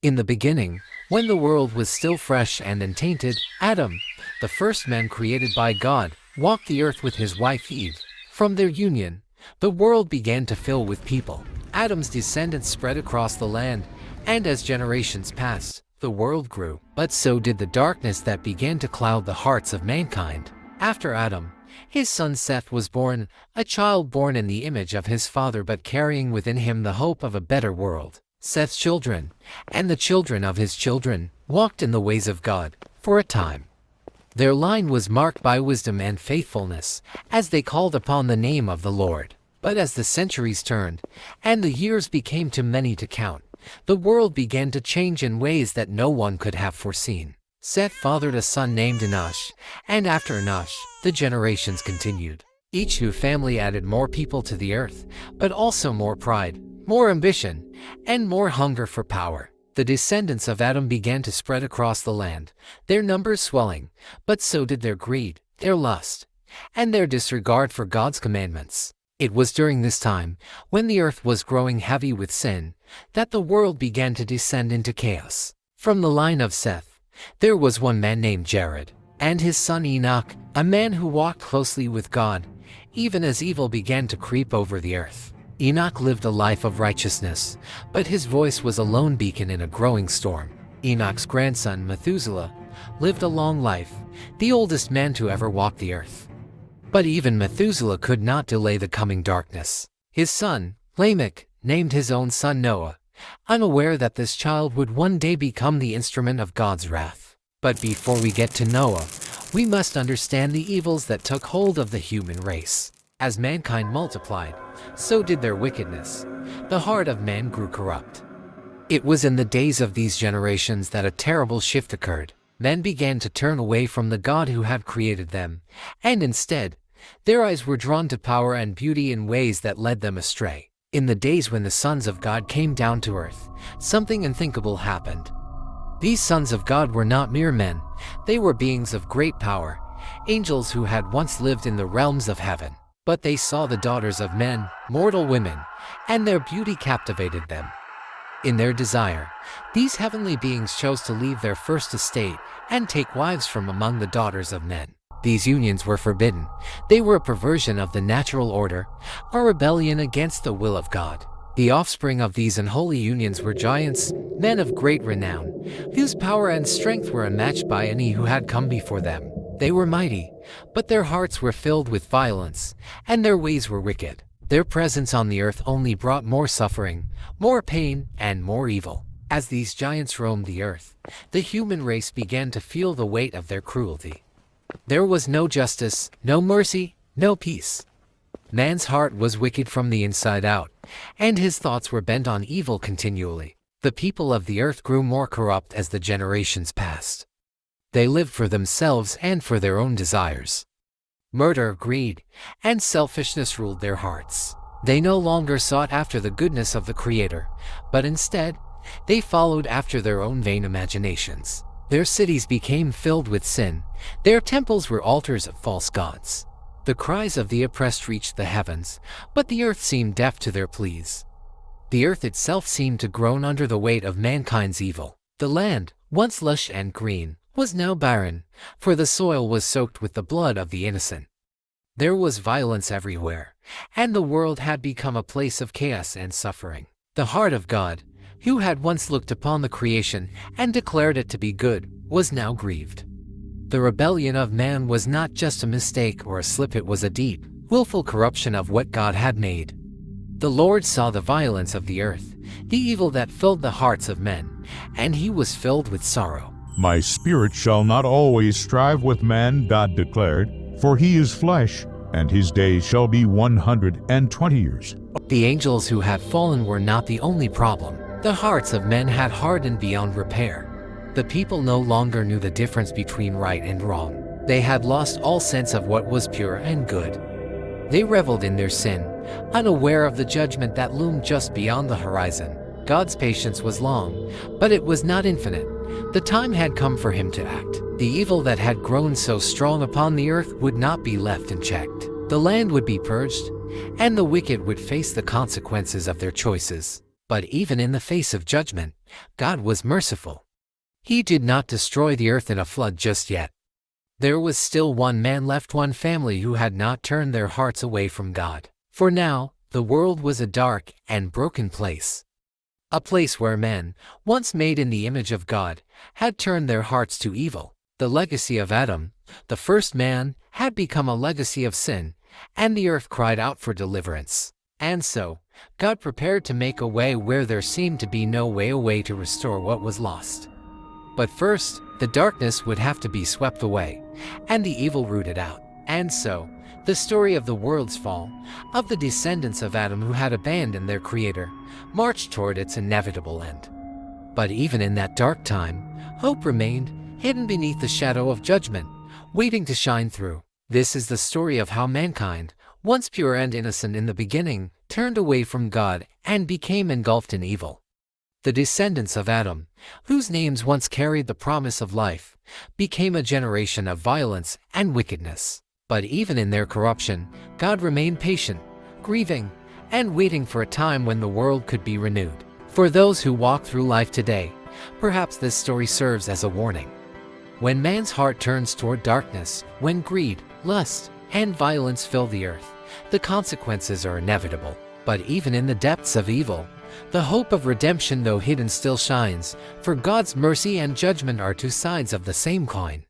In the beginning, when the world was still fresh and untainted, Adam, the first man created by God, walked the earth with his wife Eve. From their union, the world began to fill with people. Adam's descendants spread across the land, and as generations passed, the world grew. But so did the darkness that began to cloud the hearts of mankind. After Adam, his son Seth was born, a child born in the image of his father but carrying within him the hope of a better world. Seth's children, and the children of his children, walked in the ways of God, for a time. Their line was marked by wisdom and faithfulness, as they called upon the name of the Lord. But as the centuries turned, and the years became too many to count, the world began to change in ways that no one could have foreseen. Seth fathered a son named Enosh, and after Enosh, the generations continued. Each new family added more people to the earth, but also more pride, more ambition, and more hunger for power. The descendants of Adam began to spread across the land, their numbers swelling, but so did their greed, their lust, and their disregard for God's commandments. It was during this time, when the earth was growing heavy with sin, that the world began to descend into chaos. From the line of Seth, there was one man named Jared, and his son Enoch, a man who walked closely with God, even as evil began to creep over the earth. Enoch lived a life of righteousness, but his voice was a lone beacon in a growing storm. Enoch's grandson, Methuselah, lived a long life, the oldest man to ever walk the earth. But even Methuselah could not delay the coming darkness. His son, Lamech, named his own son Noah, unaware that this child would one day become the instrument of God's wrath. But before we get to Noah, we must understand the evils that took hold of the human race. As mankind multiplied, so did their wickedness. The heart of man grew corrupt. It was in the days of these generations that a terrible shift occurred. Men began to turn away from the God who had created them, and instead, their eyes were drawn to power and beauty in ways that led them astray. In the days when the sons of God came down to earth, something unthinkable happened. These sons of God were not mere men, they were beings of great power, angels who had once lived in the realms of heaven. But they saw the daughters of men, mortal women, and their beauty captivated them. In their desire, these heavenly beings chose to leave their first estate and take wives from among the daughters of men. These unions were forbidden. They were a perversion of the natural order, a rebellion against the will of God. The offspring of these unholy unions were giants, men of great renown, whose power and strength were unmatched by any who had come before them. They were mighty, but their hearts were filled with violence, and their ways were wicked. Their presence on the earth only brought more suffering, more pain, and more evil. As these giants roamed the earth, the human race began to feel the weight of their cruelty. There was no justice, no mercy, no peace. Man's heart was wicked from the inside out, and his thoughts were bent on evil continually. The people of the earth grew more corrupt as the generations passed. They lived for themselves and for their own desires. Murder, greed, and selfishness ruled their hearts. They no longer sought after the goodness of the Creator, but instead, they followed after their own vain imaginations. Their cities became filled with sin. Their temples were altars of false gods. The cries of the oppressed reached the heavens, but the earth seemed deaf to their pleas. The earth itself seemed to groan under the weight of mankind's evil. The land, once lush and green, was now barren, for the soil was soaked with the blood of the innocent. There was violence everywhere, and the world had become a place of chaos and suffering. The heart of God, who had once looked upon the creation and declared it to be good, was now grieved. The rebellion of man was not just a mistake or a slip, it was a deep, willful corruption of what God had made. The Lord saw the violence of the earth, the evil that filled the hearts of men, and he was filled with sorrow. My spirit shall not always strive with man, God declared, for he is flesh, and his days shall be 120 years. The angels who had fallen were not the only problem. The hearts of men had hardened beyond repair. The people no longer knew the difference between right and wrong. They had lost all sense of what was pure and good. They reveled in their sin, unaware of the judgment that loomed just beyond the horizon. God's patience was long, but it was not infinite. The time had come for him to act. The evil that had grown so strong upon the earth would not be left unchecked. The land would be purged, and the wicked would face the consequences of their choices. But even in the face of judgment, God was merciful. He did not destroy the earth in a flood just yet. There was still one man left, one family who had not turned their hearts away from God. For now, the world was a dark and broken place. A place where men, once made in the image of God, had turned their hearts to evil. The legacy of Adam, the first man, had become a legacy of sin, and the earth cried out for deliverance. And so, God prepared to make a way where there seemed to be no way, a way to restore what was lost. But first, the darkness would have to be swept away, and the evil rooted out. And so, the story of the world's fall, of the descendants of Adam who had abandoned their Creator, marched toward its inevitable end. But even in that dark time, hope remained, hidden beneath the shadow of judgment, waiting to shine through. This is the story of how mankind, once pure and innocent in the beginning, turned away from God and became engulfed in evil. The descendants of Adam, whose names once carried the promise of life, became a generation of violence and wickedness. But even in their corruption, God remained patient, grieving, and waiting for a time when the world could be renewed. For those who walk through life today, perhaps this story serves as a warning. When man's heart turns toward darkness, when greed, lust, and violence fill the earth, the consequences are inevitable. But even in the depths of evil, the hope of redemption, though hidden, still shines, for God's mercy and judgment are two sides of the same coin.